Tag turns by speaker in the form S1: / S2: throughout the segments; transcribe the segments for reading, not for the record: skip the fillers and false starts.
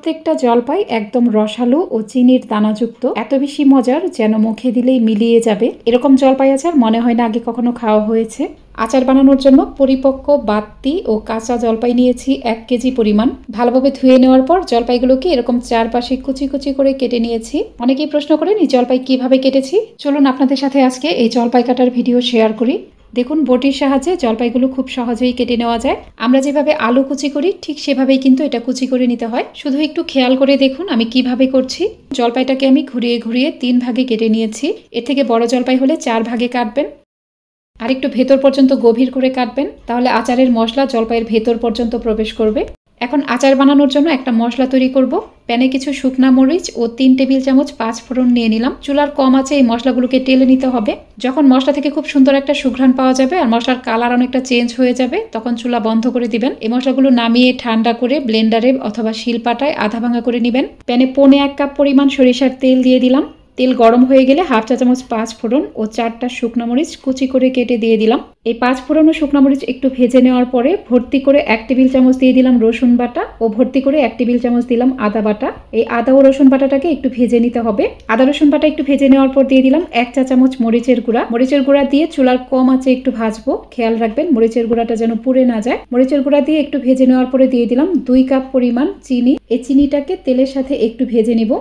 S1: প্রত্যেকটা জলপাই একদম রসালো ও চিনির দানাযুক্ত, এত বেশি মজার যেন মুখে দিলেই মিলিয়ে যাবে। এরকম জলপাই আচার মনে হয় না আগে কখনো খাওয়া হয়েছে। আচার বানানোর জন্য পরিপক্ক বাত্তি ও কাঁচা জলপাই নিয়েছি 1 কেজি পরিমাণ। ভালোভাবে ধুয়ে নেওয়ার পর জলপাইগুলোকে এরকম চারপাশে কুচি কুচি করে কেটে নিয়েছি। অনেকেই প্রশ্ন করেন এই জলপাই কিভাবে কেটেছি। চলুন আপনাদের সাথে আজকে এই জলপাই কাটার ভিডিও শেয়ার করি। দেখুন, বটির সাহায্যে জলপাইগুলো খুব সহজেই কেটে নেওয়া যায়। আমরা যেভাবে আলু কুচি করি ঠিক সেভাবেই কিন্তু এটা কুচি করে নিতে হয়। শুধু একটু খেয়াল করে দেখুন আমি কিভাবে করছি। জলপাইটাকে আমি ঘুরিয়ে ঘুরিয়ে 3 ভাগে কেটে নিয়েছি। এর থেকে বড় জলপাই হলে 4 ভাগে কাটবেন। আর একটু ভেতর পর্যন্ত গভীর করে কাটবেন, তাহলে আচারের মশলা জলপাইয়ের ভেতর পর্যন্ত প্রবেশ করবে। এখন আচার বানানোর জন্য একটা মশলা তৈরি করব। প্যানে কিছু শুকনা মরিচ ও 3 টেবিল চামচ 5 ফোড়ন নিয়ে নিলাম। চুলার কম আঁচে এই মশলাগুলোকে টেলে নিতে হবে। যখন মশলা থেকে খুব সুন্দর একটা সুঘ্রাণ পাওয়া যাবে আর মশলার কালার অনেকটা চেঞ্জ হয়ে যাবে, তখন চুলা বন্ধ করে দিবেন। এই মশলাগুলো নামিয়ে ঠান্ডা করে ব্লেন্ডারে অথবা শিলপাটায় আধা ভাঙা করে নেবেন। প্যানে 1.25 কাপ পরিমাণ সরিষার তেল দিয়ে দিলাম। তেল গরম হয়ে গেলে 1/2 চা চামচ 5 ফোড়ন ও 4টা শুকনো মরিচ কুচি করে কেটে দিয়ে দিলাম। এই 5 ফোড়ন ও শুকনো মরিচ একটু ভেজে নেওয়ার পরে ভর্তি করে 1 টেবিল চামচ দিয়ে দিলাম রসুন বাটা ও ভর্তি করে 1 টেবিল চামচ দিলাম আদা বাটা। এই আদা ও রসুন বাটাটাকে একটু ভেজে নিতে হবে। আদা রসুন বাটা একটু ভেজে নেওয়ার পর দিয়ে দিলাম 1 চা চামচ মরিচের গুঁড়া। মরিচের গুঁড়া দিয়ে চুলার কম আঁচে একটু ভাজবো। খেয়াল রাখবেন মরিচের গুঁড়াটা যেন পুড়ে না যায়। মরিচের গুঁড়া দিয়ে একটু ভেজে নেওয়ার পরে দিয়ে দিলাম 2 কাপ পরিমাণ চিনি। এই চিনিটাকে তেলের সাথে একটু ভেজে নিব।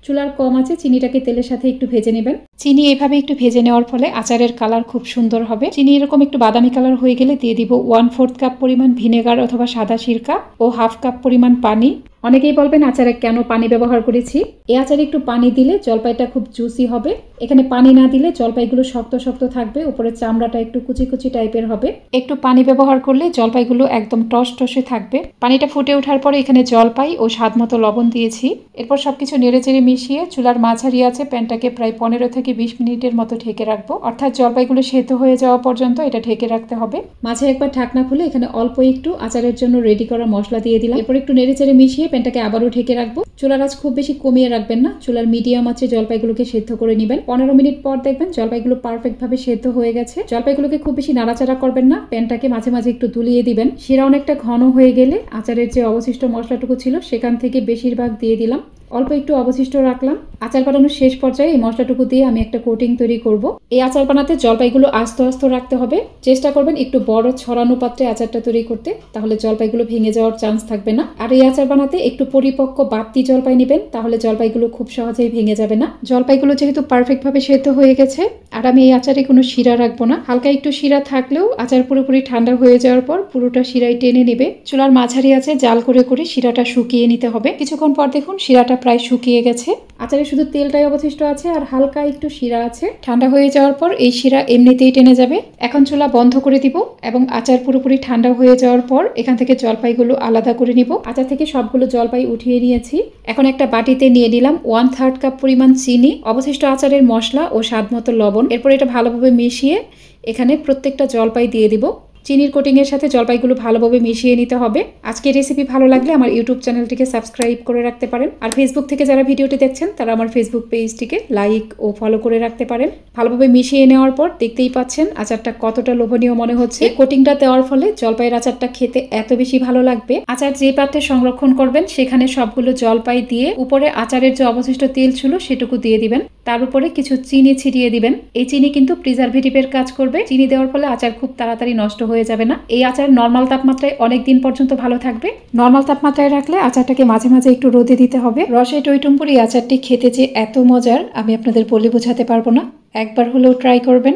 S1: চুলার কম আছে চিনিটাকে তেলের সাথে একটু ভেজে নেবেন। চিনি এভাবে একটু ভেজে নেওয়ার ফলে আচারের কালার খুব সুন্দর হবে। চিনি এরকম একটু বাদামি কালার হয়ে গেলে দিয়ে দিব 1/4 কাপ পরিমাণ ভিনেগার অথবা সাদা সিরকা ও 1/2 কাপ পরিমাণ পানি। অনেকেই বলবেন আচারে কেন পানি ব্যবহার করেছি। এই আচারে একটু পানি দিলে জলপাইটা খুব জুসি হবে। এখানে পানি না দিলে জলপাইগুলো শক্ত শক্ত থাকবে, উপরে চামড়াটা একটু কুচি কুচি টাইপের হবে। একটু পানি ব্যবহার করলে জলপাইগুলো একদম টসটসে থাকবে। পানিটা ফুটে ওঠার পরে এখানে জলপাই ও স্বাদমতো লবণ দিয়েছি। এরপর সবকিছু নেড়েচেড়ে মিশিয়ে চুলার মাঝারি আছে প্যানটাকে প্রায় 15 থেকে 20 মিনিটের মতো ঢেকে রাখবো। অর্থাৎ জলপাইগুলো সেদ্ধ হয়ে যাওয়া পর্যন্ত এটা ঢেকে রাখতে হবে। মাঝে একবার ঢাকনা খুলে এখানে অল্প একটু আচারের জন্য রেডি করা মশলা দিয়ে দিলাম। এরপর একটু নেড়েচেড়ে মিশিয়ে প্যানটাকে আবারও ঢেকে রাখবো। চুলার আঁচ খুব বেশি কমিয়ে রাখবেন না, চুলার মিডিয়াম আঁচে জলপাইগুলোকে সেদ্ধ করে নেবেন। 15 মিনিট পর দেখবেন জলপাইগুলো পারফেক্ট ভাবে সেদ্ধ হয়ে গেছে। জলপাইগুলোকে খুব বেশি নাড়াচাড়া করবেন না, প্যানটাকে মাঝে মাঝে একটু দুলিয়ে দিবেন। শিরা অনেকটা ঘন হয়ে গেলে আচারের যে অবশিষ্ট মশলাটুকু ছিল সেখান থেকে বেশিরভাগ দিয়ে দিলাম। অল্প একটু অবশিষ্ট রাখলাম। আচার বানানোর শেষ পর্যায়ে এই মশলাটুকু দিয়ে আমি একটা কোটিং তৈরি করব। এই আচার বানাতে জলপাইগুলো আস্তে আস্তে রাখতে হবে। চেষ্টা করবেন একটু বড় ছড়ানো পাত্রে আচারটা তৈরি করতে, তাহলে জলপাইগুলো ভেঙে যাওয়ার চান্স থাকবে না। আর এই আচার বানাতে একটু পরিপক্ক বাত্তি জলপাই নেবেন, তাহলে জলপাইগুলো খুব সহজেই ভেঙে যাবে না। জলপাইগুলো যেহেতু পারফেক্ট ভাবে সেদ্ধ হয়ে গেছে, আর আমি এই আচারে কোনো শিরা রাখবো না। হালকা একটু শিরা থাকলেও আচার পুরোপুরি ঠান্ডা হয়ে যাওয়ার পর পুরোটা শিরাই টেনে নেবে। চুলার মাঝারি আছে জাল করে করে শিরাটা শুকিয়ে নিতে হবে। কিছুক্ষণ পর দেখুন শিরাটা প্রায় শুকিয়ে গেছে। আচারে শুধু তেলটাই অবশিষ্ট আছে আর হালকা একটু শিরা আছে। ঠান্ডা হয়ে যাওয়ার পর এই শিরা এমনিতেই টেনে যাবে। এখন চুলা বন্ধ করে দিব এবং আচার পুরোপুরি ঠান্ডা হয়ে যাওয়ার পর এখান থেকে জলপাইগুলো আলাদা করে নিব। আচার থেকে সবগুলো জলপাই উঠিয়ে নিয়েছি। এখন একটা বাটিতে নিয়ে নিলাম 1/3 কাপ পরিমাণ চিনি, অবশিষ্ট আচারের মশলা ও স্বাদমতো লবণ। এরপর এটা ভালোভাবে মিশিয়ে এখানে প্রত্যেকটা জলপাই দিয়ে দিব। চিনির কোটিংয়ের সাথে জলপাইগুলো ভালোভাবে মিশিয়ে নিতে হবে। আজকের রেসিপি ভালো লাগলে আমার ইউটিউব চ্যানেলটিকে সাবস্ক্রাইব করে রাখতে পারেন। আর ফেসবুক থেকে যারা ভিডিওটি দেখছেন তারা আমার ফেসবুক পেজটিকে লাইক ও ফলো করে রাখতে পারেন। ভালোভাবে মিশিয়ে নেওয়ার পর দেখতেই পাচ্ছেন আচারটা কতটা লোভনীয় মনে হচ্ছে। এই কোটিংটা দেওয়ার ফলে জলপাইয়ের আচারটা খেতে এত বেশি ভালো লাগবে। আচার যে পাত্রে সংরক্ষণ করবেন সেখানে সবগুলো জলপাই দিয়ে উপরে আচারের যে অবশিষ্ট তেল ছিল সেটুকু দিয়ে দিবেন। তার উপরে কিছু চিনি ছিটিয়ে দিবেন। এই চিনি কিন্তু প্রিজারভেটিভের কাজ করবে। চিনি দেওয়ার ফলে আচার খুব তাড়াতাড়ি নষ্ট হয়ে যাবে না। এই আচার নরমাল তাপমাত্রায় অনেক দিন পর্যন্ত ভালো থাকবে। নরমাল তাপমাত্রায় রাখলে আচারটাকে মাঝে মাঝে একটু রোদে দিতে হবে। রসে টইটুম্বুর এই আচারটি খেতে যে এত মজার আমি আপনাদের বলে বোঝাতে পারবো না। একবার হলেও ট্রাই করবেন।